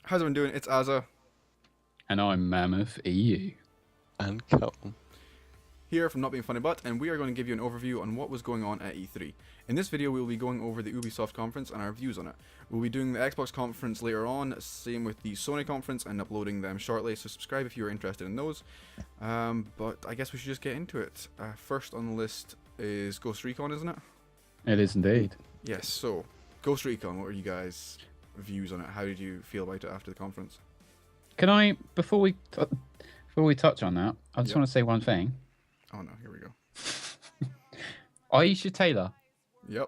How's everyone doing? It's Azza And I'm Mammoth EU. And Kelton. here from Not Being Funny But, and we are going to give you an overview on what was going on at E3. In this video, we will be going over the Ubisoft conference and our views on it. We'll be doing the Xbox conference later on, same with the Sony conference, and uploading them shortly, so subscribe if you're interested in those. But I guess we should just get into it. First on the list is Ghost Recon, isn't it? It is indeed. Yes, so Ghost Recon, what are you guys' views on it? How did you feel about it after the conference? Can I, before we touch on that, I just Yep. want to say one thing. Oh no, here we go. Aisha Taylor. Yep.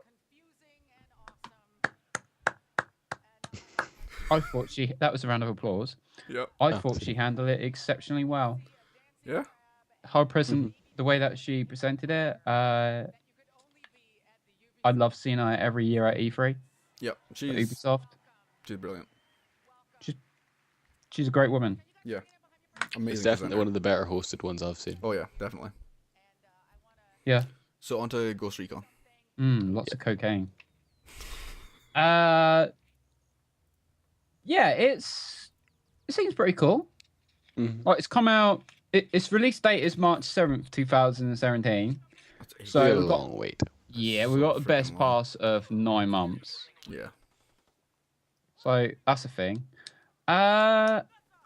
I thought that was a round of applause. Yep. I thought she handled it exceptionally well. Yeah? Her the way that she presented it, I love seeing her every year at E3 Yep. at She's Ubisoft. brilliant. She's a great woman. Yeah. Amazing. It's definitely presenter. one of the better hosted ones I've seen. Oh yeah, definitely. Yeah. So on to Ghost Recon. Lots of cocaine. Yeah, it seems pretty cool. Mhm. Like, it's come out. Its release date is March 7th, 2017. That's ages. So Really we've got long wait. we So got the best freaking long. pass of 9 months. Yeah. So that's a thing. I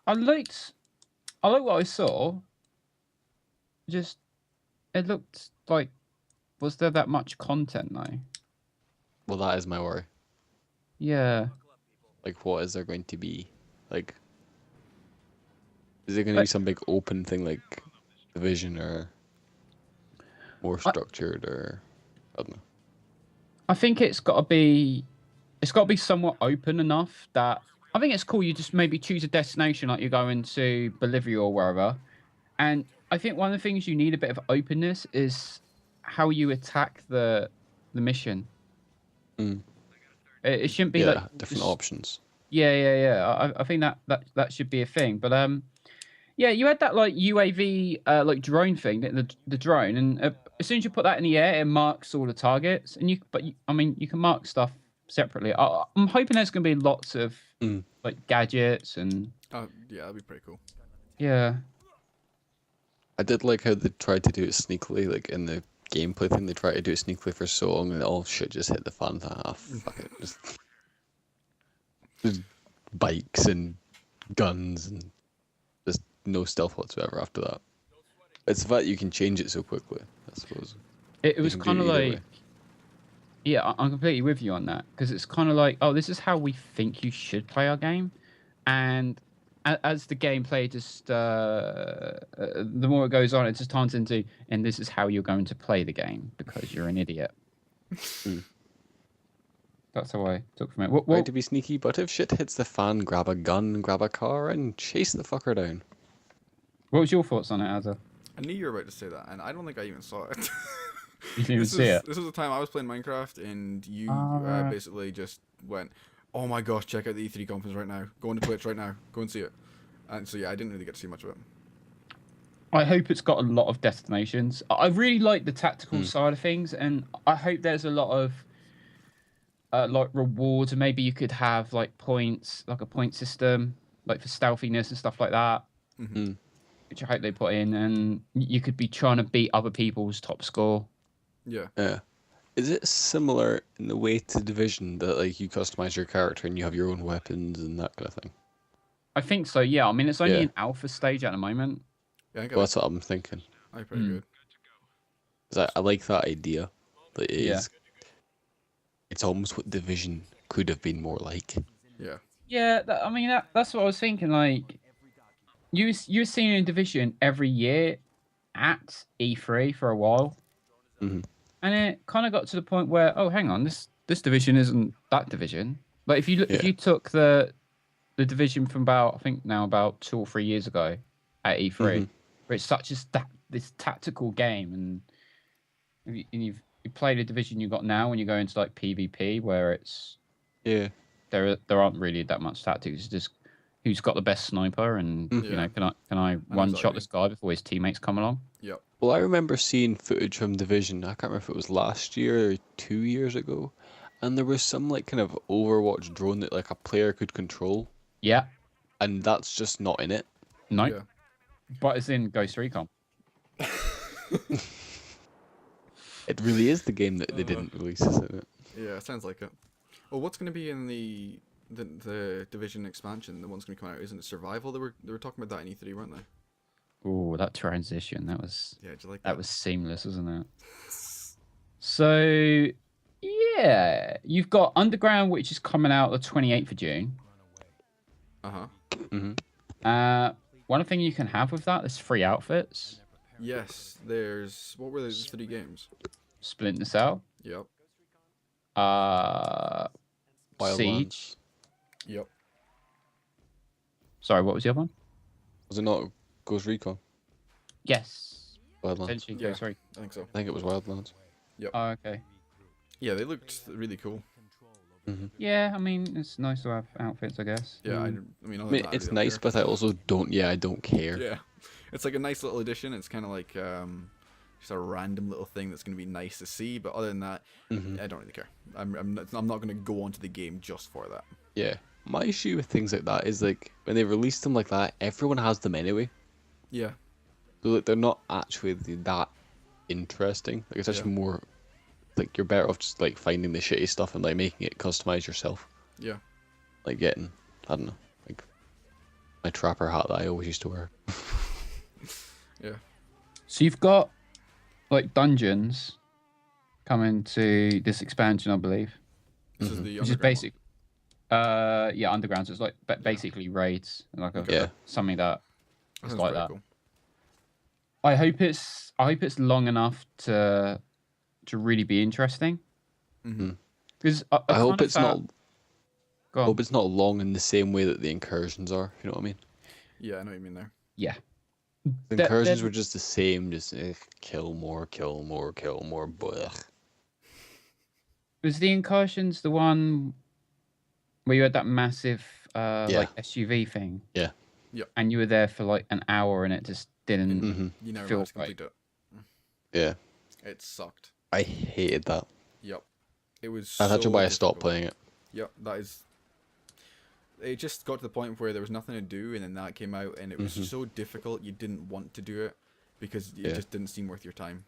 liked what I saw. Just it looked like, was there that much content though? Well, that is my worry. Yeah. Like, what is there going to be? Like, is it going to be some big open thing like Division or more structured or I don't know. I think it's got to be somewhat open enough that I think it's cool. You just maybe choose a destination, like you're going to Bolivia or wherever, and I think one of the things you need a bit of openness is how you attack the mission. Mm. It shouldn't be Yeah, like different just- options. Yeah. I think that should be a thing. But yeah, you had that like UAV like drone thing, the drone, and as soon as you put that in the air, it marks all the targets, and you can mark stuff separately. I'm hoping there's going to be lots of like gadgets and Yeah, that'd be pretty cool. yeah. I did like how they tried to do it sneakily, like in the gameplay thing. They tried to do it sneakily for so long, and all shit just hit the fan. Fuck it, just bikes and guns and just no stealth whatsoever after that. It's the fact you can change it so quickly, I suppose. It You was can do kind of it either like way. yeah, I'm completely with you on that because it's kind of like, oh, this is how we think you should play our game, and as the gameplay just the more it goes on, it just turns into, and this is how you're going to play the game because you're an idiot. That's how I took from it. Right to be sneaky, but if shit hits the fan, grab a gun, grab a car, and chase the fucker down. What was your thoughts on it, Azza? I knew you were about to say that, and I don't think I even saw it. You didn't even see it. This was the time I was playing Minecraft, and you Right. basically just went, "Oh my gosh, check out the E3 conference right now. Go on to Twitch right now. Go and see it." And so yeah, I didn't really get to see much of it. I hope it's got a lot of destinations. I really like the tactical side of things, and I hope there's a lot of like rewards, and maybe you could have like points, like a point system, like for stealthiness and stuff like that, which I hope they put in, and you could be trying to beat other people's top score. Yeah. Yeah. Is it similar in the way to Division that like you customize your character and you have your own weapons and that kind of thing? I think so. Yeah, I mean it's only Yeah. in alpha stage at the moment. Yeah, I think Well, that's what I'm thinking. I pretty good. 'Cause I like that idea. That it Yeah. is, it's almost what Division could have been more like. Yeah. Yeah, I mean that's what I was thinking. Like you're seeing a division every year at E3 for a while, Mhm. and it kind of got to the point where, oh, hang on, this division isn't that division. But if you if Yeah. you took the division from about, I think now about 2 or 3 years ago at E3, where it's such as this tactical game, and you've played a division you got now when you go into like PvP, where it's Yeah. there aren't really that much tactics. It's just who's got the best sniper, and you Yeah. know, can I one exactly. shot this guy before his teammates come along? Yep. Well, I remember seeing footage from Division. I can't remember if it was last year or 2 years ago, and there was some like kind of Overwatch drone that like a player could control. Yeah, and that's just not in it. No, Yeah. but it's in Ghost Recon. It really is the game that they didn't release, isn't it? Yeah, sounds like it. Well, what's going to be in the Division expansion? The one's going to come out, isn't it? Survival. They were talking about that in E3, weren't they? Oh, that transition. That was Yeah, do you like that that? was seamless, wasn't it? So yeah, you've got Underground, which is coming out the 28th of June. Uh-huh. One thing you can have with that is free outfits. Yes, there's what were those 3 games? Splinter Cell, Yep. Siege. Wildlands. Yep. Sorry, what was the other one? Was it not Ghost Recon? Yes. Wildlands. Potentially Yeah. Ghost Recon. I think so. I think it was Wildlands. Oh, okay. Yeah, they looked really cool. Yeah, I mean, it's nice to have outfits, I guess. Yeah, I mean, other I than mean, that, it's really don't nice, care. but I also don't. Yeah, I don't care. Yeah, it's like a nice little addition. It's kind of like just a random little thing that's going to be nice to see. But other than that, I don't really care. I'm not going to go onto the game just for that. Yeah. My issue with things like that is like when they release them like that, everyone has them anyway. Yeah, So like they're not actually that interesting. Like it's actually more like you're better off just like finding the shitty stuff and like making it customized yourself. yeah, Like getting, I don't know, like my trapper hat that I always used to wear. yeah. So you've got like dungeons coming to this expansion, I believe, This is the which is underground basic. Yeah, underground. So it's like basically raids, like Yeah. something that That is sounds like pretty that. cool. I hope it's long enough to really be interesting. Because I hope it's not. Go on. Hope it's not long in the same way that the incursions are. You know what I mean? Yeah, I know what you mean there. Yeah. The incursions were just the same, just kill more, kill more, kill more. Blech. Was the incursions the one where you had that massive like SUV thing? Yeah. Yep. And you were there for like an hour and it just didn't You never feel managed to right. complete it. Yeah. It sucked. I hated that. Yep. It was. That's actually so why I stopped difficult. playing it. Yep, that is. It just got to the point where there was nothing to do, and then that came out, and it was so difficult you didn't want to do it because it just didn't seem worth your time.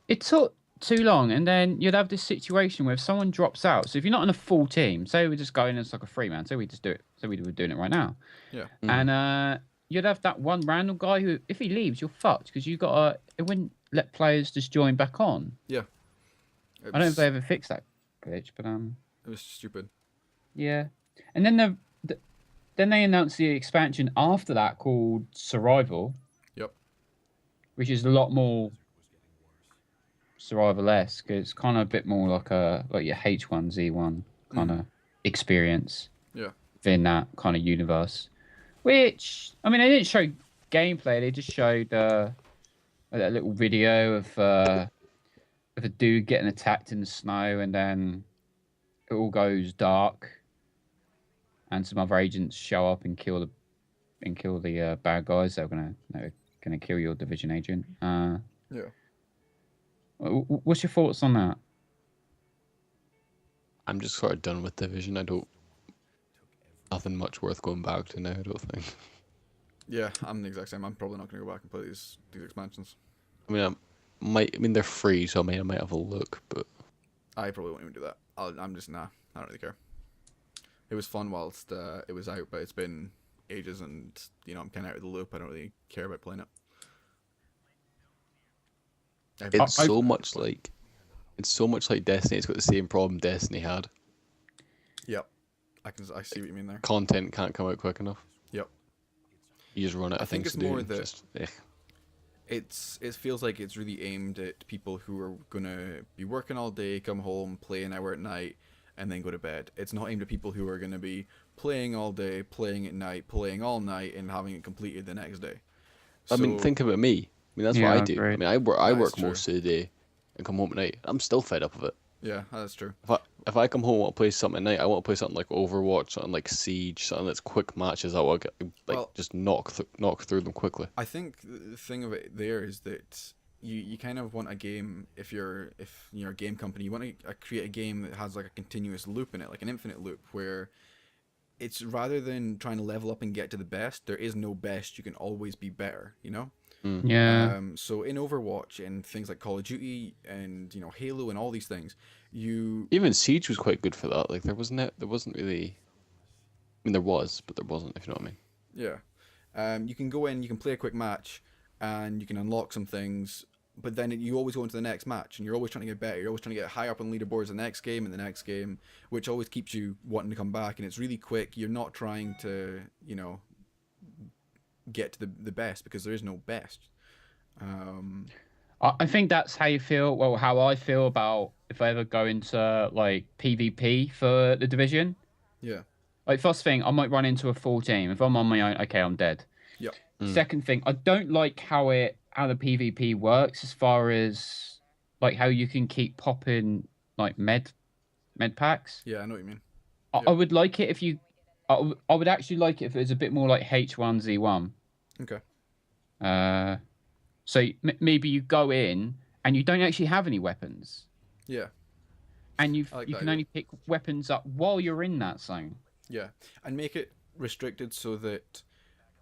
It took too long, and then you'd have this situation where if someone drops out. So if you're not in a full team, say we're just going as like a free man, say we just do it, so we were doing it right now, Yeah. and you'd have that one random guy who, if he leaves, you're fucked because you got it wouldn't let players just join back on. Yeah. I don't know if they ever fixed that glitch, but It was stupid. yeah. And then then they announced the expansion after that called Survival. Yep. Which is a lot more survival-esque. It's kind of a bit more like your H1Z1 kind of experience. Yeah. In that kind of universe. Which, I mean, they didn't show gameplay. They just showed a little video of a dude getting attacked in the snow, and then it all goes dark, and some other agents show up and kill the bad guys that are gonna kill your division agent. Yeah. What's your thoughts on that? I'm just sort of done with Division. Nothing much worth going back to now, I don't think. Yeah, I'm the exact same. I'm probably not going to go back and play these expansions. I mean, they're free, so I might have a look, but I probably won't even do that. I'm just I don't really care. It was fun whilst it was out, but it's been ages, and I'm kind of out of the loop. I don't really care about playing it. it's so much like Destiny. It's got the same problem Destiny had. Yep. I see what you mean there. Content can't come out quick enough. Yep. You just run out I of think things it's to do. more and that just, it feels like it's really aimed at people who are gonna be working all day, come home, play an hour at night, and then go to bed. It's not aimed at people who are gonna be playing all day, playing at night, playing all night, and having it completed the next day. I mean, think about me. I mean, that's what I do. Right. I mean, I work true. most of the day and come home at night. I'm still fed up of it. Yeah, that's true. If I come home and want to play something at night, I want to play something like Overwatch, something like Siege, something that's quick matches that will just knock through them quickly. I think the thing of it there is that you kind of want a game, if you're a game company, you want to create a game that has like a continuous loop in it, like an infinite loop, where it's rather than trying to level up and get to the best, there is no best. You can always be better, you know? Mm. Yeah. So in Overwatch and things like Call of Duty and, you know, Halo and all these things, you, Even Siege was quite good for that. Like there wasn't really. I mean, there was, but there wasn't. If you know what I mean. yeah, you can go in, you can play a quick match, and you can unlock some things. But then you always go into the next match, and you're always trying to get better. You're always trying to get high up on leaderboards the next game and the next game, which always keeps you wanting to come back. And it's really quick. You're not trying to, you know, get to the best because there is no best. Um, I think that's how you feel. Well, how I feel about if I ever go into like PvP for the division. yeah, Like first thing, I might run into a full team. If I'm on my own, okay, I'm dead. yeah, Mm. Second thing, I don't like how the PvP works as far as like how you can keep popping like med packs. yeah. I know what you mean. I Yeah. would like it if you. I would actually like it if it was a bit more like H1Z1. Okay. So maybe you go in and you don't actually have any weapons, Yeah. and I like you that can idea. only pick weapons up while you're in that zone. Yeah, and make it restricted so that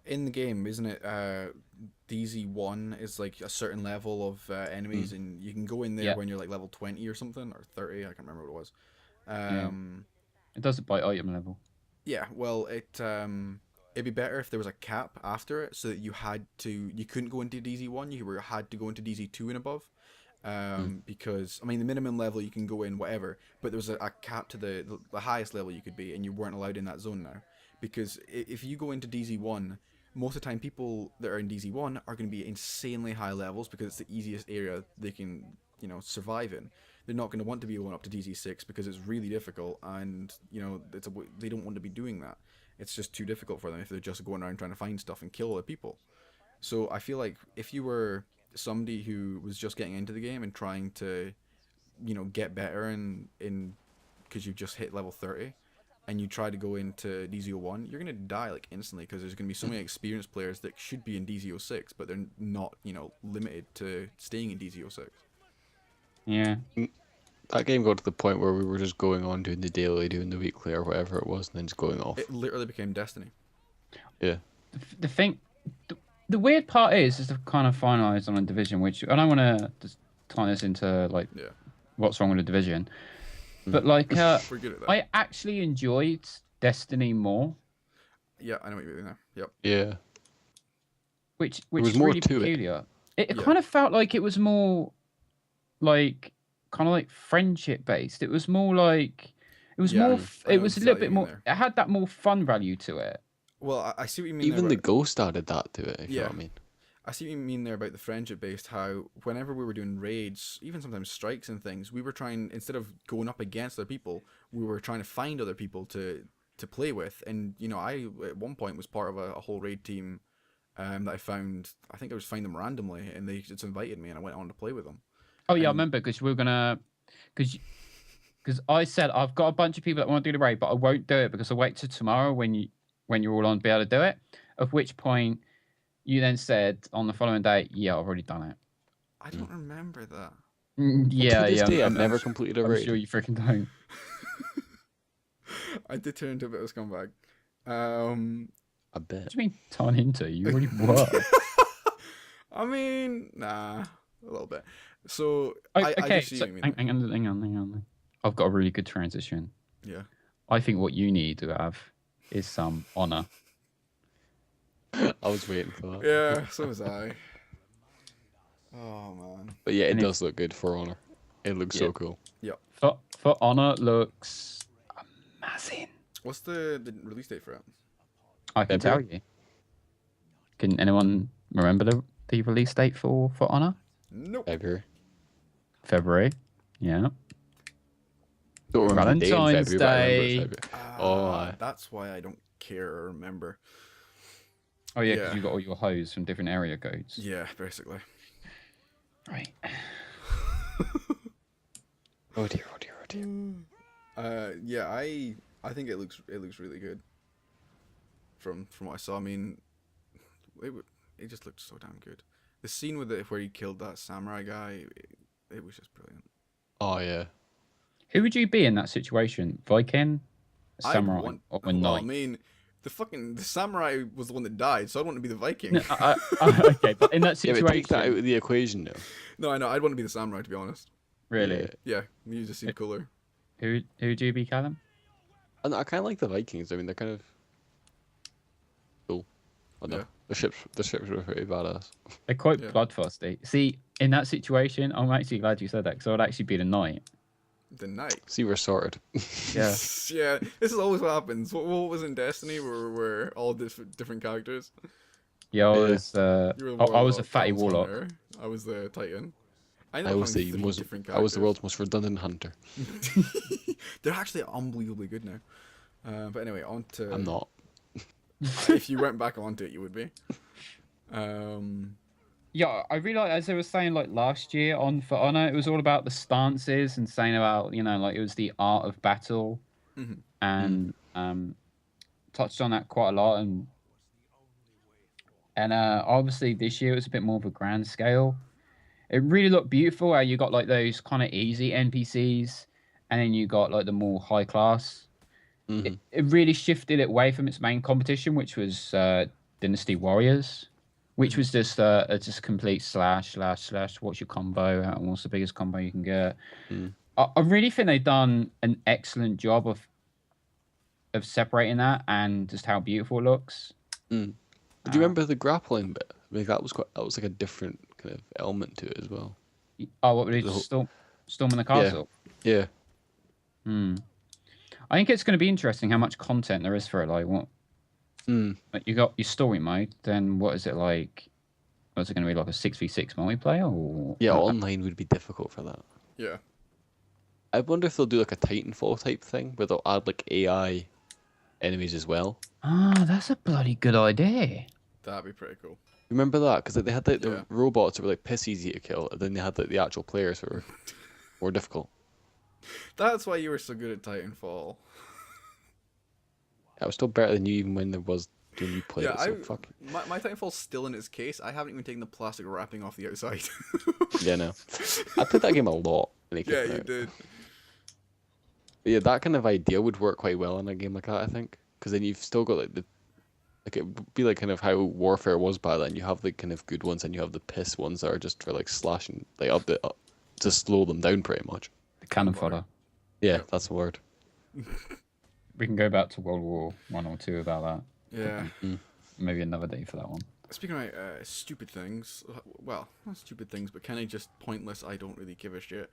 in the game, isn't it? DZ1 is like a certain level of enemies, and you can go in there Yeah. when you're like level 20 or something, or 30. I can't remember what it was. Yeah. It does it by item level. Yeah. Well, it'd be better if there was a cap after it, so that you couldn't go into DZ1. Had to go into DZ2 and above. Because I mean the minimum level you can go in whatever, but there was a cap to the highest level you could be, and you weren't allowed in that zone now. Because if you go into DZ1, most of the time people that are in DZ1 are going to be insanely high levels because it's the easiest area they can, you know, survive in. They're not going to want to be going up to DZ6 because it's really difficult, and you know they don't want to be doing that. It's just too difficult for them if they're just going around trying to find stuff and kill other people. So I feel like if you were somebody who was just getting into the game and trying to, you know, get better in because you've just hit level 30 and you try to go into DZ01, you're going to die like instantly because there's going to be so many experienced players that should be in DZ06, but they're not, you know, limited to staying in DZ06. Yeah. That game got to the point where we were just going on doing the daily, doing the weekly, or whatever it was, and then just going off. It literally became Destiny. Yeah. The thing, the weird part is they've kind of finalized on a division, which I don't want to just tie this into like Yeah. what's wrong with the division, but like We're good at that. I actually enjoyed Destiny more, Yeah, I know what you mean there. Yep. Yeah. which was is more really to it. peculiar. It Yeah. kind of felt like it was more like kind of like friendship based. It was more like it was Yeah, more. I It know was a little exactly bit what you more. mean It had that more fun value to it. Well, I see what you mean Even there. the about- ghost added that to it, if you know Yeah. what I mean. I see what you mean there about the friendship based, how whenever we were doing raids, even sometimes strikes and things, we were trying, instead of going up against other people, we were trying to find other people to play with. And, you know, I, at one point, was part of a whole raid team that I found. I think I was finding them randomly, and they just invited me, and I went on to play with them. Oh yeah, I And- remember because we were gonna because I said I've got a bunch of people that want to do the raid, but I won't do it because I wait till tomorrow when you're all on to be able to do it. At which point you then said on the following day, yeah, I've already done it. I don't remember that. Yeah, To this yeah. day, I've I'm never sure- completed a I'm raid. sure you freaking don't. I did turn into a bit of a scumbag. I bet. What do you mean turn into? You already were. I mean, nah, a little bit. So, Oh, I okay, just see so what you mean. hang on. I've got a really good transition. Yeah. I think what you need to have is some honor. I was waiting for that. Yeah, so was I. Oh, man. But yeah, it And if- does look good for Honor. It looks so Yeah. cool. For honor looks amazing. What's the release date for it? I can tell February? you. Can anyone remember the release date for honor? Nope. February. February. Yeah. Don't remember the date in Valentine's February, but I remember Day. it's February. Oh, aye. That's why I don't care or remember. Oh yeah, because Yeah. you got all your hoes from different area codes. Yeah, basically. Right. Oh dear, oh dear, oh dear. Yeah, I think it looks really good. From what I saw, I mean, it just looked so damn good. The scene with it where he killed that samurai guy, it was just brilliant. Oh yeah. Who would you be in that situation? Viking? samurai want. or a Well, I knight? mean, the samurai was the one that died, so I'd want to be the Viking. No, okay, but in that Yeah, but take that out situation, of the equation now. No, I know. I'd want to be the samurai, to be honest. really, Yeah, you just seem cooler. who do you be, Callum? And I kind of like the Vikings. I mean, they're kind of cool. I don't know. Yeah. The ships were pretty badass. They're quite Yeah. bloodthirsty. See, in that situation, I'm actually glad you said that because I would actually be the knight. The knight. See, we're sorted. Yeah. Yeah, this is always what happens. What was in Destiny were all different characters. Yeah, I Yeah. was. You were the I was a warlock, fatty I was warlock. Hunter, I was the Titan. I ended I up was having the three most. different I was the characters. world's most redundant hunter. They're actually unbelievably good now. But anyway, on to. I'm not. If you went back onto it, you would be. Yeah, I really like, as I was saying, like last year on For Honor, it was all about the stances and saying about, like it was the art of battle, Mhm. and touched on that quite a lot. And obviously this year it was a bit more of a grand scale. It really looked beautiful. How you got like those kind of easy NPCs, and then you got like the more high class. Mhm. It really shifted it away from its main competition, which was Dynasty Warriors, which was just just complete slash. What's your combo? What's the biggest combo you can get? Mm. I really think they've done an excellent job of separating that and just how beautiful it looks. Mm. Do you remember the grappling bit? I mean, that was like a different kind of element to it as well. Oh, what would it The whole- storming the castle? Yeah. Hmm. I think it's going to be interesting how much content there is for it. Like, what? Mm. Like you got your story mode. Then what is it like? Was it going to be like a 6v6 multiplayer? Or Yeah, online would be difficult for that. Yeah. I wonder if they'll do like a Titanfall type thing where they'll add like AI enemies as well. Ah, that's a bloody good idea. That'd be pretty cool. Remember that? Because like, they had like, the Yeah. robots that were like piss easy to kill, and then they had like the actual players who were more difficult. That's why you were so good at Titanfall. I was still better than you even when there was when you played Yeah, it. So fuck. my Titanfall's still in its case. I haven't even taken the plastic wrapping off the outside. Yeah, no. I played that game a lot when it came Yeah, you out. did. But yeah, that kind of idea would work quite well in a game like that, I think, because then you've still got like it would be like kind of how Warfare was by then. You have the kind of good ones, and you have the piss ones that are just for like slashing, like up to slow them down pretty much. The cannon fodder. Yeah, that's the word. We can go back to World War One or Two about that. Yeah. Maybe another day for that one. Speaking of stupid things, well, not stupid things, but kind of just pointless. I don't really give a shit.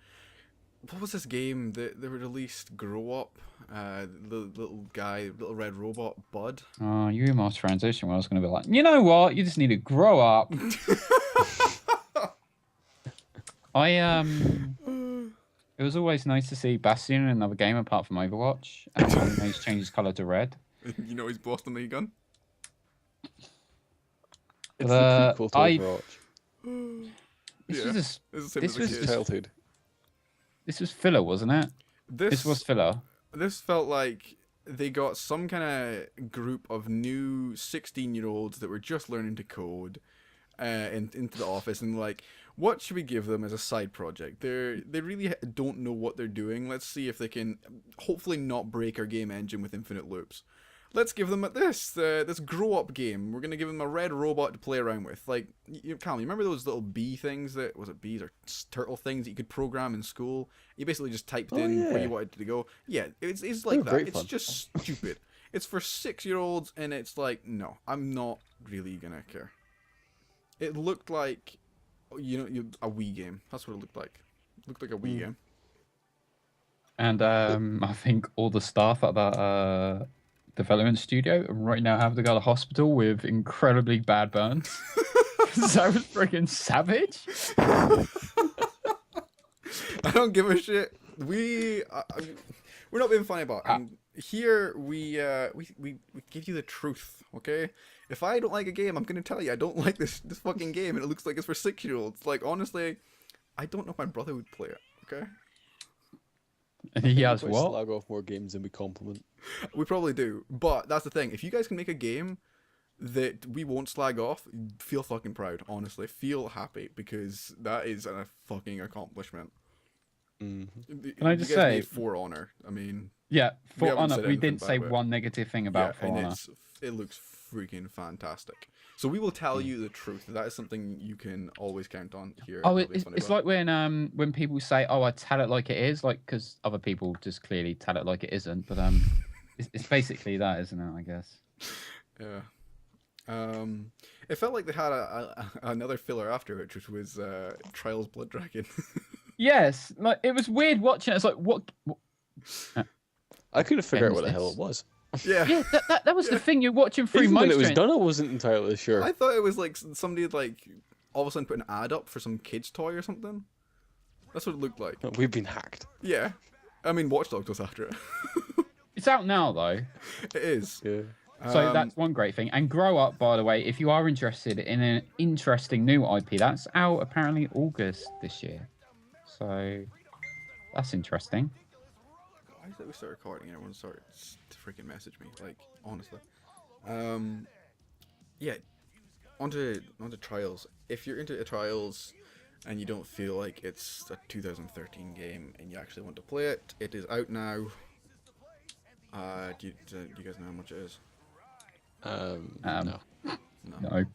What was this game that they released? Grow Up. The little guy, little red robot, Bud. Oh, you in my transition where I was going to be like, you know what? You just need to grow up. It was always nice to see Bastion in another game apart from Overwatch. And one of those changes colour to red. You know he's bossed on the gun. It's the prequel to Overwatch. This Yeah. was just, It's the same this as a was kid. just- Childhood. this was filler, wasn't it? This was filler. This felt like they got some kind of group of new 16-year-olds that were just learning to code into the office, and like, what should we give them as a side project? They really don't know what they're doing. Let's see if they can hopefully not break our game engine with infinite loops. Let's give them this grow up game. We're gonna give them a red robot to play around with. Like, Callum, you remember those little bee things that was it bees or turtle things that you could program in school? You basically just typed in where yeah. you wanted it to go. Yeah, it's They like were that. great It's fun. just stupid. It's for 6-year-olds, and it's like, no, I'm not really gonna care. It looked like, a Wii game. That's what it looked like. It looked like a Wii game. And I think all the staff at that development studio right now have to go to hospital with incredibly bad burns. That was freaking savage. I don't give a shit. We're not being funny about it. And here we give you the truth, okay? If I don't like a game, I'm gonna tell you I don't like this fucking game, and it looks like it's for 6-year-olds. Like, honestly, I don't know if my brother would play it, okay? And he has We what? slag off more games than we compliment. We probably do, but that's the thing. If you guys can make a game that we won't slag off, feel fucking proud. Honestly, feel happy, because that is a fucking accomplishment. Mm-hmm. Can I You just guys say- made For Honor. I mean, Yeah, We For haven't Honor. said We anything didn't bad say about it. one negative thing about For and Honor. it looks freaking fantastic. So we will tell you the truth. That is something you can always count on here. Oh, at Not Being Funny it's But. like when people say, "Oh, I tell it like it is," like because other people just clearly tell it like it isn't. But it's basically that, isn't it? I guess. Yeah. It felt like they had another filler after it, which was Trials Blood Dragon. Yes, like it was weird watching it. It's like what I couldn't figure out was what the hell this? it was. Yeah. Yeah, that was the thing. You're watching through Even when it was motion. done, I wasn't entirely sure. I thought it was like somebody had like all of a sudden put an ad up for some kid's toy or something. That's what it looked like. We've been hacked. Yeah. I mean, Watch Dogs was after it. It's out now though, It is. Yeah. so that's one great thing. And Grow Up, by the way, if you are interested in an interesting new IP, that's out apparently August this year. So that's interesting. Why is it we start recording and everyone starts to freaking message me? Like, honestly. Yeah. Onto Trials. If you're into Trials and you don't feel like it's a 2013 game and you actually want to play it, it is out now. Do you guys know how much it is? No. No.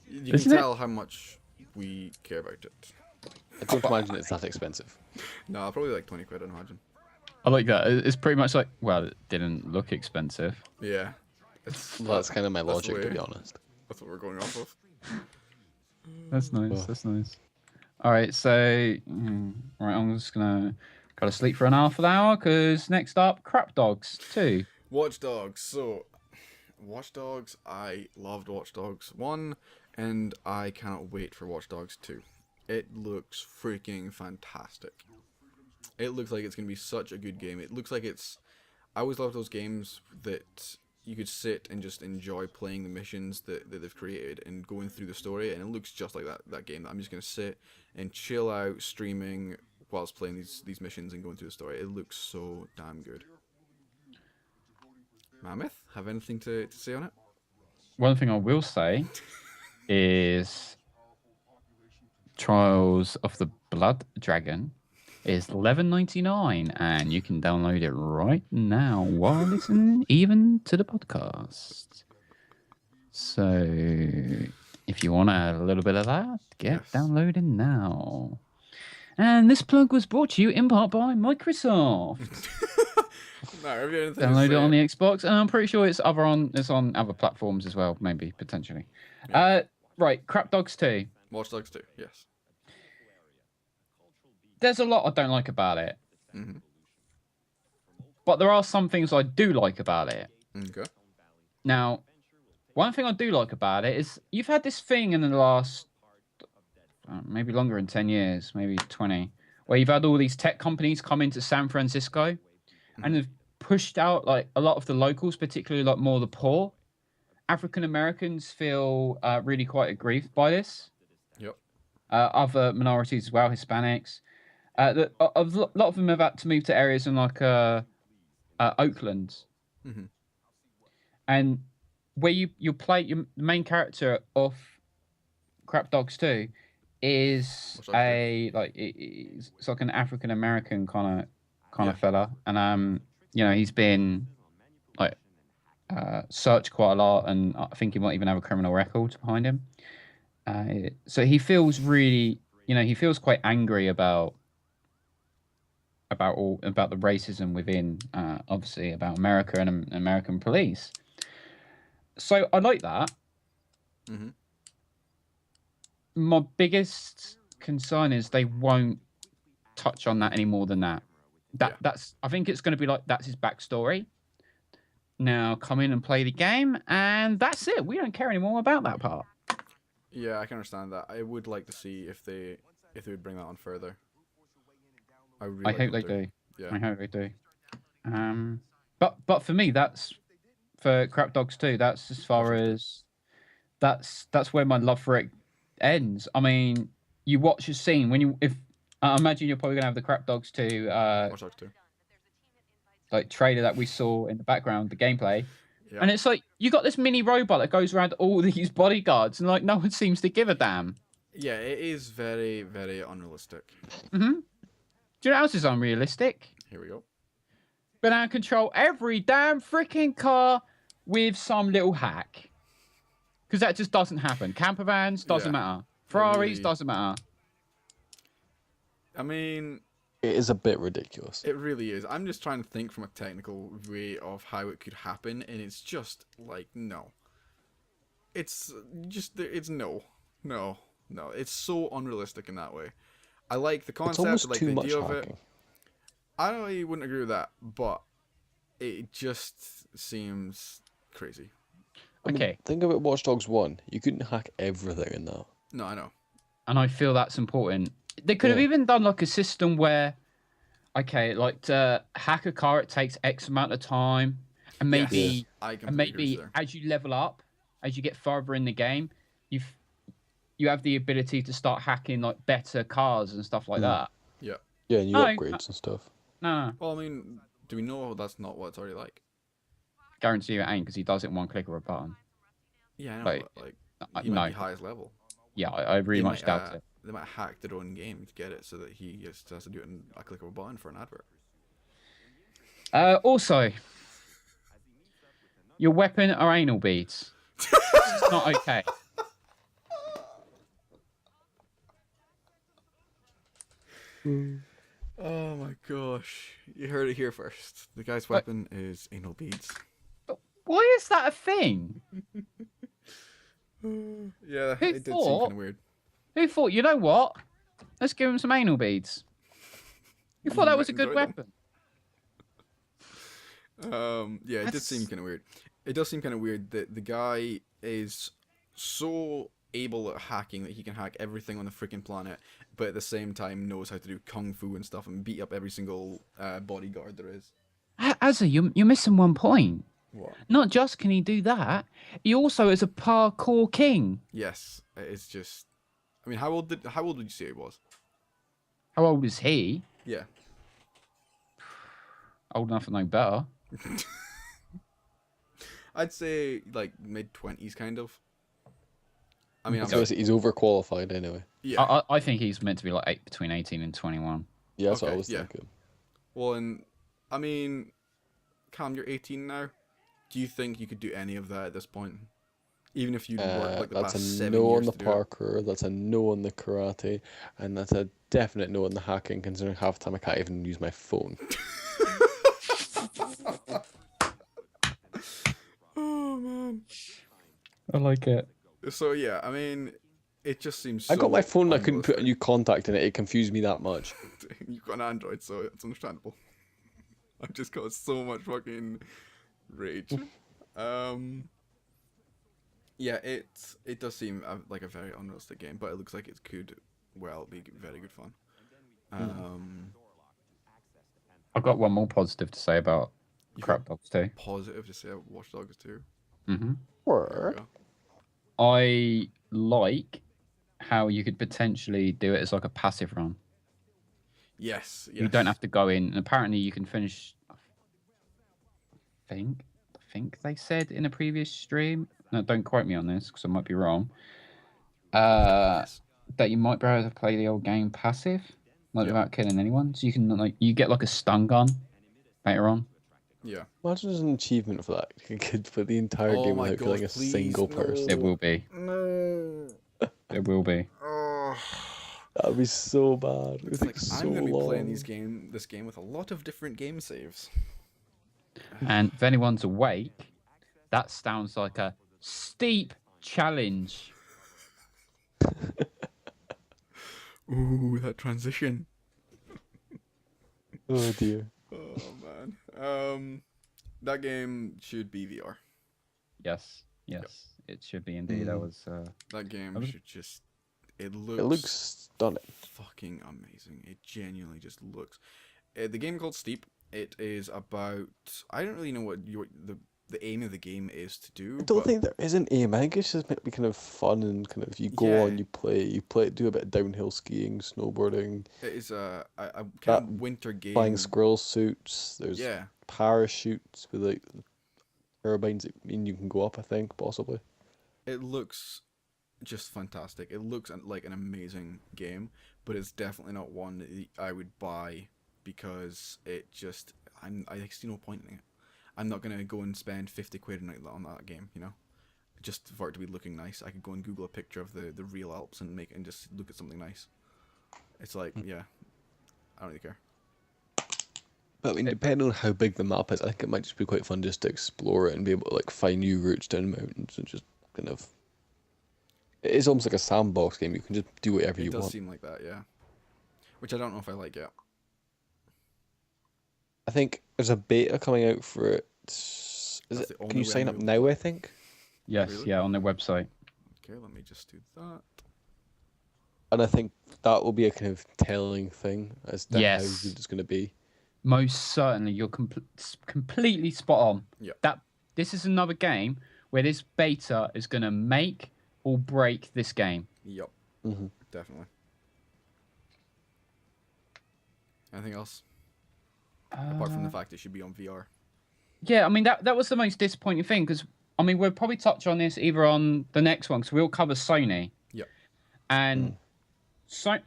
You can Isn't it? tell how much we care about it. I don't imagine it's that expensive. No, probably like 20 quid, I imagine. I like that. It's pretty much like, well, it didn't look expensive. Yeah. It's, Well, that's kind of my That's logic, to the be way- honest. That's what we're going off of. That's nice. Oh. That's nice. All right, so right, I'm just gonna go to sleep for an half an hour because next up, Crap Dogs 2. Watch Dogs. So, Watch Dogs, I loved Watch Dogs 1, and I cannot wait for Watch Dogs 2. It looks freaking fantastic. It looks like it's going to be such a good game. It looks like it's... I always love those games that you could sit and just enjoy playing the missions that they've created and going through the story, and it looks just like that game. I'm just going to sit and chill out streaming whilst playing these missions and going through the story. It looks so damn good. Mammoth, have anything to say on it? One thing I will say is Trials of the Blood Dragon is $11.99 and you can download it right now while listening even to the podcast. So if you want a little bit of that, get Yes. downloaded now. And this plug was brought to you in part by Microsoft. No, have you anything to Download it say? on the Xbox, and I'm pretty sure it's on other platforms as well, maybe potentially. Right, Crap Dogs 2. Watch Dogs 2, yes. There's a lot I don't like about it, Mhm. but there are some things I do like about it. Okay. Now, one thing I do like about it is you've had this thing in the last maybe longer than 10 years, maybe 20, where you've had all these tech companies come into San Francisco and have pushed out like a lot of the locals, particularly like more the poor. African Americans feel really quite aggrieved by this. Yep. Other minorities as well, Hispanics. A lot of them have had to move to areas in like Oakland, Mhm. and where you play the main character of Crap Dogs 2 is What's that it's like an African American kind Yeah. of fella, and he's been like searched quite a lot, and I think he might even have a criminal record behind him. So he feels really, he feels quite angry about the racism within, obviously, about America and American police. So I like that. Mhm. My biggest concern is they won't touch on that any more than that. That's I think it's going to be like that's his backstory. Now come in and play the game, and that's it. We don't care anymore about that part. Yeah, I can understand that. I would like to see if they would bring that on further. I really I like hope them they to. do. Yeah. I hope they do. But for me, that's for Crap Dogs 2. That's as far as that's where my love for it ends. I mean, you watch a scene when I imagine you're probably gonna have the Crap Dogs 2 Watch Dogs 2. like trailer that we saw in the background, the gameplay. Yeah. And it's like you got this mini robot that goes around all these bodyguards, and like no one seems to give a damn. Yeah, it is very, very unrealistic. Do you know what else is unrealistic? Here we go. been out of control every damn freaking car with some little hack. Because that just doesn't happen. Camper vans doesn't Yeah, matter. Ferraris really- doesn't matter. I mean, It is a bit ridiculous. it really is. I'm just trying to think from a technical way of how it could happen, and it's just like no. It's just it's no. It's so unrealistic in that way. I like the It's concept, almost I like too the much idea of it. hacking. I really wouldn't agree with that, but it just seems crazy. I mean, Okay. think about Watch Dogs 1. You couldn't hack everything in that. No, I know. And I feel that's important. They could have Yeah. even done like a system where, okay, like to hack a car, it takes X amount of time. And maybe, Yes, I completely agree maybe there. as you level up, as you get further in the game, you have the ability to start hacking like better cars and stuff like that. Yeah. Yeah, new No, upgrades and stuff. No, Well, I mean, do we know that's not what it's already like? guarantee you it ain't because he does it in one click of a button. Yeah, I know. Like, but, like he might no, be highest level. yeah, I really They much might, doubt it. They might hack their own game to get it so that he just has to do it in a click of a button for an advert. Also, your weapon are anal beads. It's not okay. Oh my gosh. You heard it here first. The guy's weapon is anal beads. Why is that a thing? Yeah, Who it did seem thought- kind of weird. Who thought, you know what? Let's give him some anal beads. Who thought that was a good Enjoyed weapon? Yeah, it did seem That's- kind of weird. It does seem kind of weird that the guy is so able at hacking that he can hack everything on the freaking planet, but at the same time knows how to do kung fu and stuff and beat up every single bodyguard there is. Azza, you're missing one point. What? Not just can he do that, he also is a parkour king. Yes, it's just. I mean, how old would you say he was? How old is he? Yeah. Old enough to know better. I'd say like mid-20s, kind of. I mean, So he's overqualified anyway. yeah. I think he's meant to be like between 18 and 21. Yeah, that's what I Okay, was yeah. thinking. Well, and I mean, Cam, you're 18 now. Do you think you could do any of that at this point? Even if you worked like the That's past a 7 no years on the to do it? parkour, that's a no on the karate, and that's a definite no on the hacking, considering half the time I can't even use my phone. Oh man. I like it. So yeah, I mean, it just seems. So I got my phone, I couldn't put a unrealistic. new contact in it, it confused me that much. You've got an Android, so it's understandable. I've just got so much fucking rage. Yeah, it does seem like a very unrealistic game, but it looks like it could well be very good fun. I've got one more positive to say about You've Crap got Dogs 2. positive to say about Watch Dogs 2. Mm-hmm. There we go. I like how you could potentially do it as like a passive run. Yes, yes. You don't have to go in, and apparently you can finish. I think they said in a previous stream. No, don't quote me on this because I might be wrong. Yes. That you might be able to play the old game passive, like Yeah. without killing anyone. So you can you get like a stun gun later on. Yeah. Imagine there's an achievement for that. You could play the entire Oh game my without killing a God, please, single person. There will be. No. There will be. Oh. That would be so bad. It would It's take like so I'm gonna be long. playing this game with a lot of different game saves. And if anyone's awake, that sounds like a steep challenge. Ooh, that transition. Oh dear. Oh man. That game should be VR. Yes, it should be indeed. That was. That game Okay. should just. It looks. It looks stunning. fucking amazing. It genuinely just looks. The game called Steep. It is about. I don't really know what the aim of the game is to do. I don't but think there is an aim. I think it's just meant to be kind of fun and kind of you go Yeah. on, you play, do a bit of downhill skiing, snowboarding, it is a kind that of winter game. flying squirrel suits. There's Yeah. parachutes with like turbines that mean you can go up. I think possibly. It looks just fantastic. It looks like an amazing game, but it's definitely not one that I would buy because it just I see no point in it. I'm not gonna go and spend 50 quid a night on that game, you know, just for it to be looking nice. I could go and Google a picture of the real Alps and just look at something nice. It's like, yeah, I don't really care. But I mean, depending on how big the map is, I think it might just be quite fun just to explore it and be able to like find new routes down mountains and just kind of. It is almost like a sandbox game. You can just do whatever you It does want. seem like that, yeah. Which I don't know if I like yet. I think there's a beta coming out for it. That's the only Can you way sign I'm up able to now? play. I think. Yes, Really? yeah, on their website. Okay, let me just do that. And I think that will be a kind of telling thing as to how Yes. good it's going to be. Most certainly, you're completely spot on. Yeah. That this is another game where this beta is going to make or break this game. Yep. Mm-hmm. Definitely. Anything else? Uh, Apart from the fact it should be on VR. Yeah, I mean that was the most disappointing thing because I mean we'll probably touch on this either on the next one because we'll cover Sony. Yep. And Sony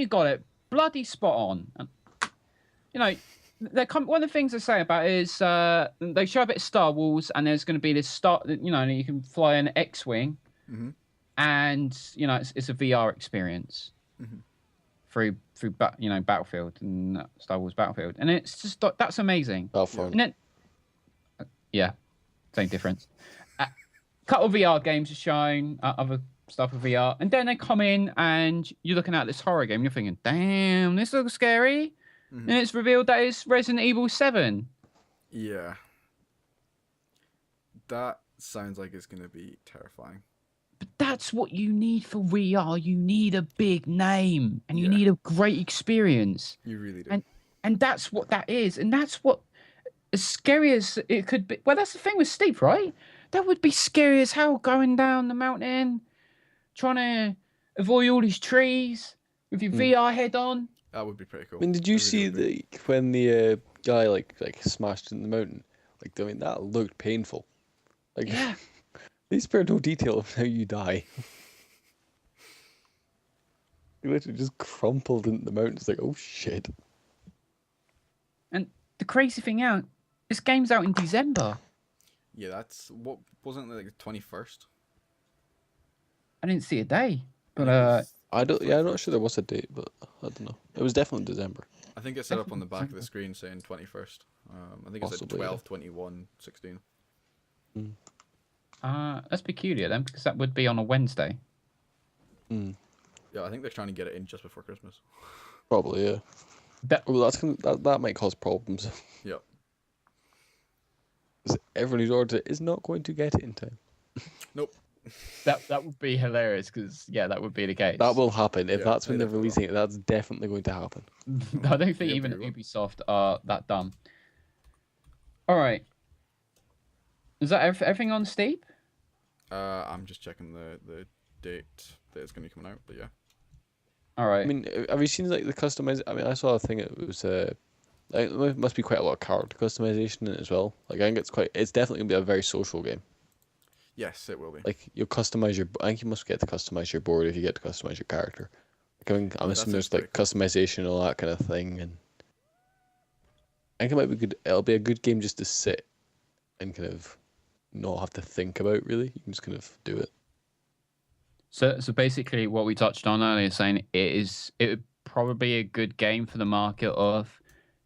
got it bloody spot on. And, you know, one of the things they say about it is they show a bit of Star Wars and there's going to be this you can fly an X-wing, and you know it's a VR experience through Battlefield and Star Wars Battlefield, and it's just that's amazing. Battlefront. And then, yeah, same difference. A couple of VR games are shown, other stuff with VR, and then they come in and you're looking at this horror game and you're thinking, damn, this looks scary. And it's revealed that it's Resident Evil 7. Yeah. That sounds like it's going to be terrifying. But that's what you need for VR. You need a big name and you need a great experience. You really do. And that's what that is. And that's what, as scary as it could be. Well, that's the thing with Steep, right? That would be scary as hell going down the mountain, trying to avoid all these trees with your VR head on. That would be pretty cool. I mean, did you see when the guy like smashed in the mountain? Like, I mean, that looked painful. Like, Yeah. they spared no detail of how you die. You literally just crumpled into the mountain. It's like, oh shit. And the crazy thing out, this game's out in December. Yeah, that's what wasn't it like the 21st? I didn't see a day, but I'm not sure there was a date, but I don't know. It was definitely December. I think it's set up on the back of the screen saying 21st. I think it's at Possibly, 12, 21, 16. that's peculiar then, because that would be on a Wednesday. Yeah, I think they're trying to get it in just before Christmas. Probably, yeah. Well, that might cause problems. Yep. Because everyone who's ordered it is not going to get it in time. Nope. That would be hilarious, because that would be the case. That will happen. If Yeah, that's when they they're releasing it, that's definitely going to happen. I don't think Yeah, even pretty well. Ubisoft are that dumb. All right. Is that everything on Steep? I'm just checking the date that it's going to be coming out, but yeah. All right. I mean, have you seen like the customize? I mean, I saw a thing. It was like, there must be quite a lot of character customization in it as well. Like, I think it's definitely gonna be a very social game. Yes, it will be. Like, you'll customize I think you must get to customize your board if you get to customize your character. Like, I mean, I'm assuming there's like customization and all that kind of thing, and I think it might be good. It'll be a good game just to sit and kind of not have to think about really. You can just kind of do it. So basically, what we touched on earlier, saying it would probably be a good game for the market of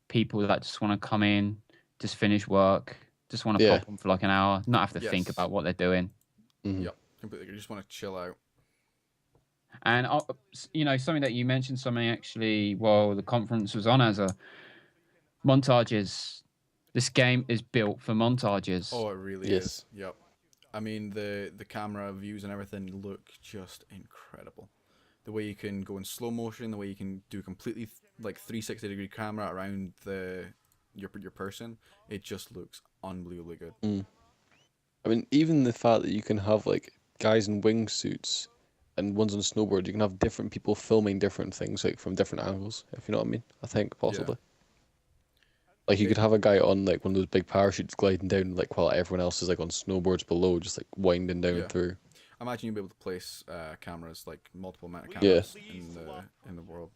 people that just want to come in, just finish work, just want to pop on for like an hour, not have to think about what they're doing. Yep, completely. You just want to chill out. And something that you mentioned, something actually while the conference was on, as a montages. This game is built for montages. Oh, it really is. Yep. I mean, the camera views and everything look just incredible. The way you can go in slow motion, the way you can do completely like 360-degree camera around your person, it just looks unbelievably good. I mean, even the fact that you can have like guys in wingsuits and ones on a snowboard, you can have different people filming different things like from different angles, if you know what I mean. I think possibly. Like you could have a guy on like one of those big parachutes gliding down, like while everyone else is like on snowboards below, just like winding down through. I imagine you'll be able to place cameras, like multiple amount of cameras in the world.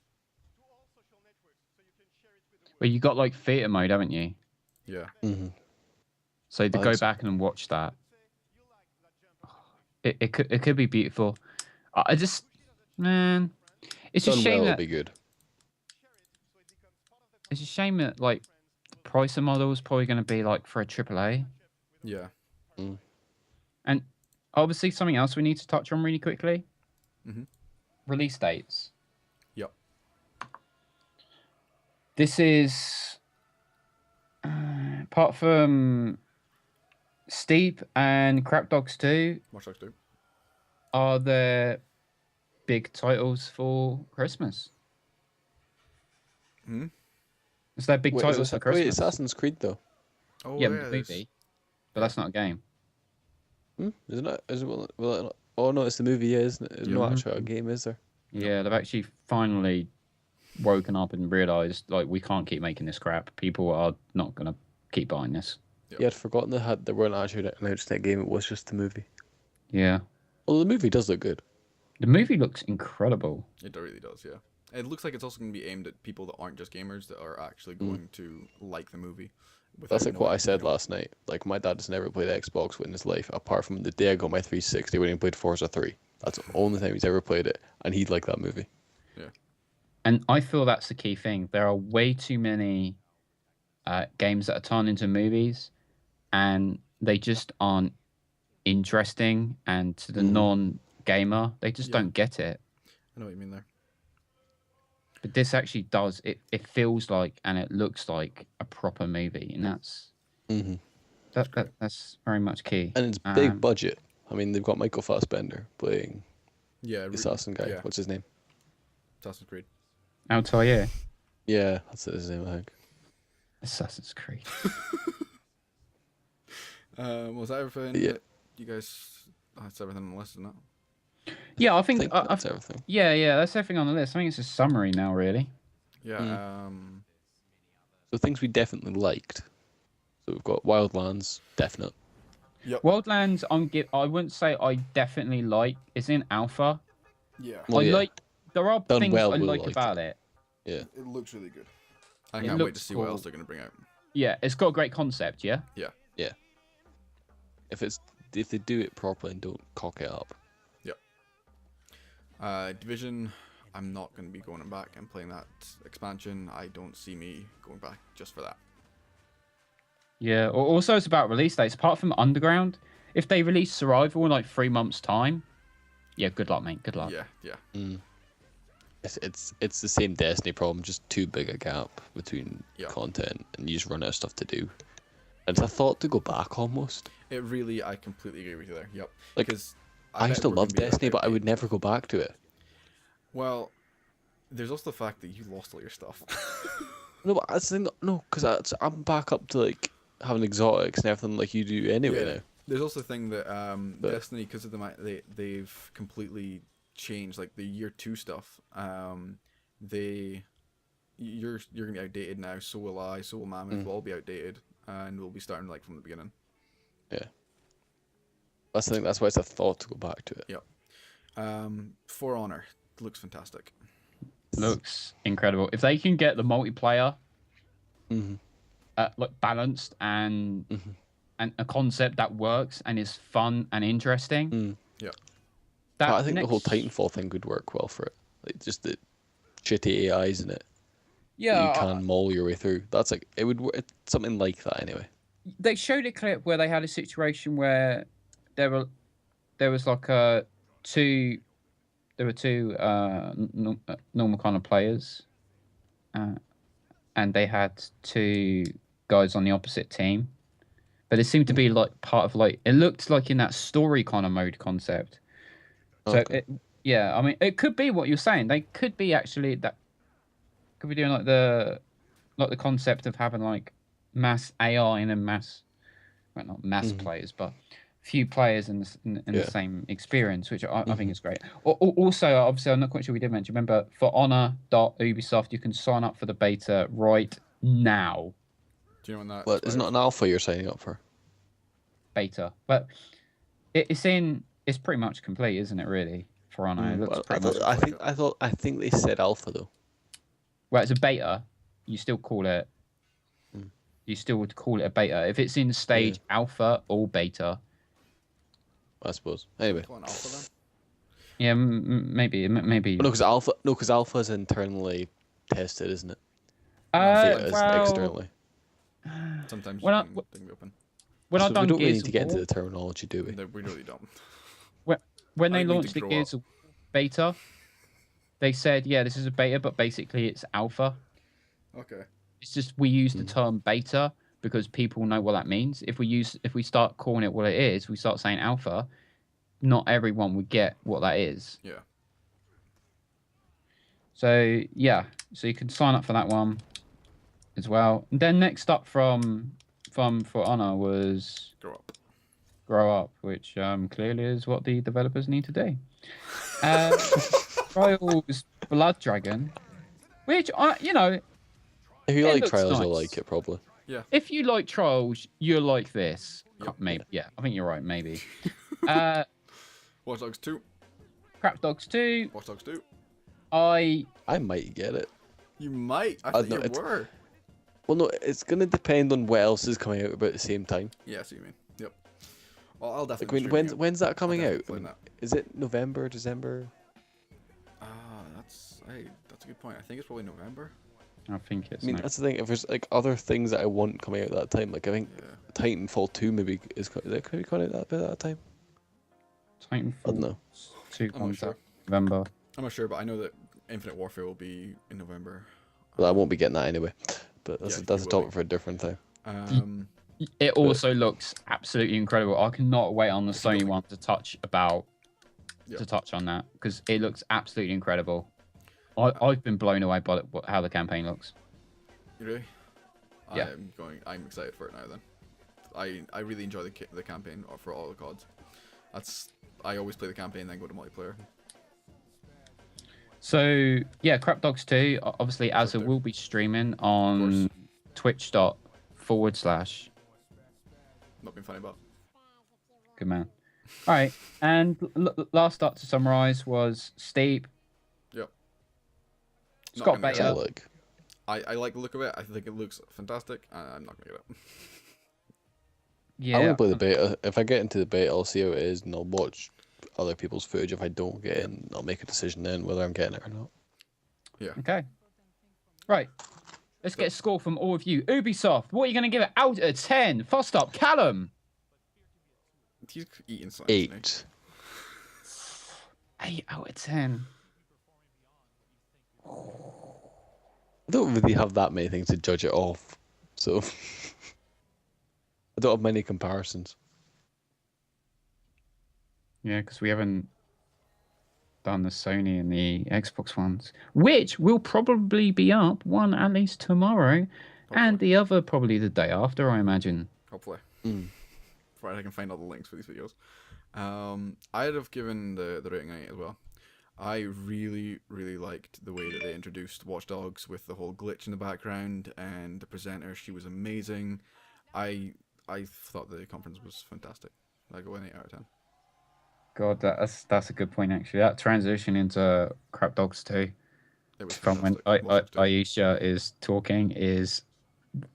Well, you got like theater mode, haven't you? Yeah. Mm-hmm. So to go back and watch that, it could be beautiful. I just, man, it's a Done shame well, it'll that be good. it's a shame that like the price of model is probably going to be like for a AAA. Yeah. Mm. And obviously something else we need to touch on really quickly. Mm-hmm. Release dates. Yep. This is apart from Steep and Crap Dogs 2 Watch Dogs 2. are there big titles for Christmas. Hmm. Is there big Wait, titles for Christmas? wait, Assassin's Creed though. Oh yeah, yeah, the there's- movie, but yeah. that's not a game. Isn't it? Is it, will it not? Oh no, it's the movie. Yeah, isn't it? There's no Yeah. actual game, is there? Yeah, they've actually finally woken up and realised like we can't keep making this crap. People are not gonna keep buying this. Yep. Yeah, I'd forgotten they weren't actually announced that game. It was just the movie. Yeah, Well, the movie does look good. the movie looks incredible. It really does, yeah. It looks like it's also going to be aimed at people that aren't just gamers, that are actually going to like the movie. That's like what I said knowing. last night. Like my dad has never played Xbox in his life, apart from the day I got my 360 when he played Forza 3. That's the only time he's ever played it, and he'd like that movie. Yeah. And I feel that's the key thing. There are way too many games that are turned into movies, and they just aren't interesting. And to the non-gamer, they just Yeah. don't get it. I know what you mean there. But this actually does. It feels like and it looks like a proper movie, and that's that's very much key. And it's big budget. I mean, they've got Michael Fassbender playing Yeah. the assassin guy. Yeah. What's his name? Assassin's Creed. Altair, Yeah, that's his name, I think. Assassin's Creed. Was that everything? Yeah. That you guys. That's everything on the list, isn't it? Yeah, I I think think that's everything. yeah, that's everything on the list. I think it's a summary now, really. Yeah. So things we definitely liked. So we've got Wildlands, definite. Yep. Wildlands, I wouldn't say I definitely like. It's in alpha. Yeah. Well, I yeah. like. There are Done things well, I we'll like like about it. Yeah. It looks really good. I It can't wait to looks see what cool. else they're going to bring out. Yeah, it's got a great concept. Yeah. Yeah. If they do it properly and don't cock it up. Division, I'm not going to be going back and playing that expansion. I don't see me going back just for that. Yeah. Also, it's about release dates. Apart from Underground, if they release Survival in like 3 months' time, yeah, good luck, mate. Good luck. Yeah. It's the same Destiny problem, just too big a gap between Yeah. content, and you just run out of stuff to do. And it's a thought to go back almost. It really, I completely agree with you there. Yep. Like, Because I used to love Destiny, but I would never go back to it. Well, there's also the fact that you lost all your stuff. No, but that's the thing. No, because I'm back up to like having exotics and everything like you do anyway Yeah. now. There's also the thing that But- Destiny, because of they've completely changed like the year 2 stuff. You're gonna be outdated now. So will I. So will Mammoth. We'll all be outdated, and we'll be starting like from the beginning. That's the thing. That's why it's a thought to go back to it. Yep. For Honor looks fantastic. Looks incredible. If they can get the multiplayer Mm-hmm. like balanced and a concept that works and is fun and interesting. Yeah. That I think the whole next- Titanfall thing would work well for it. Like just the shitty AIs in it. Yeah, that you can maul your way through. That's like it would. It's something like that anyway. they showed a clip where they had a situation where there was like two normal kind of players, and they had 2 guys on the opposite team, but it seemed to be like part of like it looked like in that story kind of mode concept. So Okay. I mean, it could be what you're saying. They could be actually that could be doing like the concept of having like mass AI and then not mass players, but few players in the same experience, which I think is great. Also, obviously, I'm not quite sure we did mention. Remember, for Honor.Ubisoft, you can sign up for the beta right now. Do you know when that? Well, it's not an alpha you're signing up for. Beta, but it's pretty much complete, isn't it? Really, for Honor, it looks Well, pretty much. I think they said alpha though. Well, it's a beta. you still call it. Mm. You still would call it a beta if it's in stage alpha or beta. I suppose. Anyway. Call it an alpha then. Yeah, maybe. Well, no, because alpha is internally tested, isn't it? Beta is externally. Sometimes when you I can they can be open. when I So we done don't really Gears need to of get into War, the terminology, do we? We really don't. when I they think we need to launched the grow Gears up. of beta, they said, yeah, this is a beta, but basically it's alpha. Okay. It's just we use the term beta because people know what that means. If we start calling it what it is, we start saying alpha, not everyone would get what that is. Yeah. So yeah, so you can sign up for that one as well. And then next up from For Honor was Grow up. Grow Up, which clearly is what the developers need to do. Trials Blood Dragon, which If you it like looks Trials, you'll nice. like it probably. Yeah. If you like Trials, you'll like this. Yep. Maybe, yeah, I think you're right. Maybe. Watch Dogs 2. Crap Dogs 2. Watch Dogs 2. I might get it. You might. I don't thought know, you were. Well, no, it's gonna depend on what else is coming out about the same time. Yeah, I see what you mean. Yep. Well, I'll Like definitely. when's that coming out? definitely play Is it November, December? That's a good point. I think it's probably November. I think it's. I mean, that's the thing. If there's like other things that I want coming out at that time, like I think Yeah. Titanfall 2 maybe is that going to be coming out about that time? I don't Titanfall know. 2 I'm not sure. November. I'm not sure, but I know that Infinite Warfare will be in November. Well, I won't be getting that anyway. But that's Yeah, that's you a will topic for a different time. It also looks absolutely incredible. I cannot wait on the Sony one to touch on that because it looks absolutely incredible. I've been blown away by how the campaign looks. Really? Yeah. I'm excited for it now. Then, I really enjoy the campaign for all the CODs. I always play the campaign, then go to multiplayer. So yeah, Crap Dogs 2. Obviously, Azza will be streaming on Twitch./ Not being funny, but Good man. All right, and last up to summarize was Steep. yep. It's Not got gonna get beta. it. Like, I like the look of it. I think it looks fantastic. I'm not gonna get it. Yeah. I want to play the beta. If I get into the beta, I'll see how it is, and I'll watch other people's footage. If I don't get in, I'll make a decision then whether I'm getting it or not. Yeah. Okay. Right. Let's get a score from all of you. Ubisoft, what are you going to give it out of 10? First up, Callum. He's eating something. isn't he? 8. 8 out of 10. I don't really have that many things to judge it off, so I don't have many comparisons. Yeah, because we haven't done the Sony and the Xbox ones, which will probably be up, one at least tomorrow, and the other probably the day after, I imagine. Hopefully. Right, I can find all the links for these videos. I'd have given the rating 8 as well. I really, really liked the way that they introduced Watch Dogs with the whole glitch in the background and the presenter. She was amazing. I thought the conference was fantastic. I go an 8 out of 10. God, that's a good point actually. That transition into Crap Dogs 2 It was from when fantastic. Watch Dogs 2. Aisha is talking is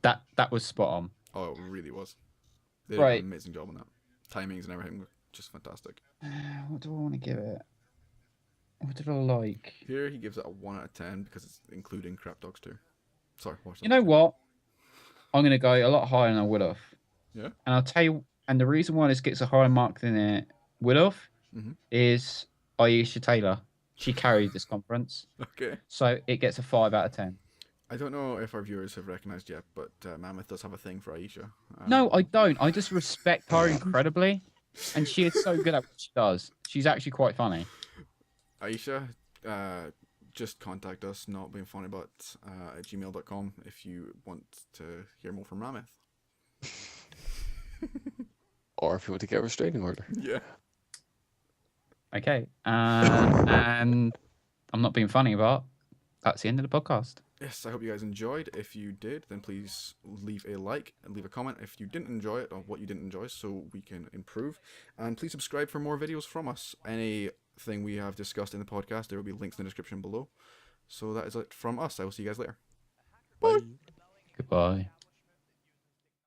that was spot on. Oh, it really was. They did Right. an amazing job on that. Timings and everything were just fantastic. What do I want to give it? What did I like? Here he gives it a 1 out of 10 because it's including Crap Dogs 2. Sorry, Watch Dogs You know 2. what? I'm going to go a lot higher than I would have. Yeah? And I'll tell you, and the reason why this gets a higher mark than it would have Mhm. is Aisha Taylor. She carried this conference. Okay. So it gets a 5 out of 10. I don't know if our viewers have recognized yet, but Mammoth does have a thing for Aisha. No, I don't. I just respect her incredibly. And she is so good at what she does. She's actually quite funny. Aisha, just contact us, notbeingfunnybut at gmail.com if you want to hear more from Mammoth. Or if you want to get a restraining order. Yeah. Okay. And I'm not being funny, but that's the end of the podcast. Yes, I hope you guys enjoyed. If you did, then please leave a like and leave a comment if you didn't enjoy it or what you didn't enjoy so we can improve. And please subscribe for more videos from us. Anything we have discussed in the podcast, there will be links in the description below. So that is it from us. I will see you guys later. Bye. Goodbye.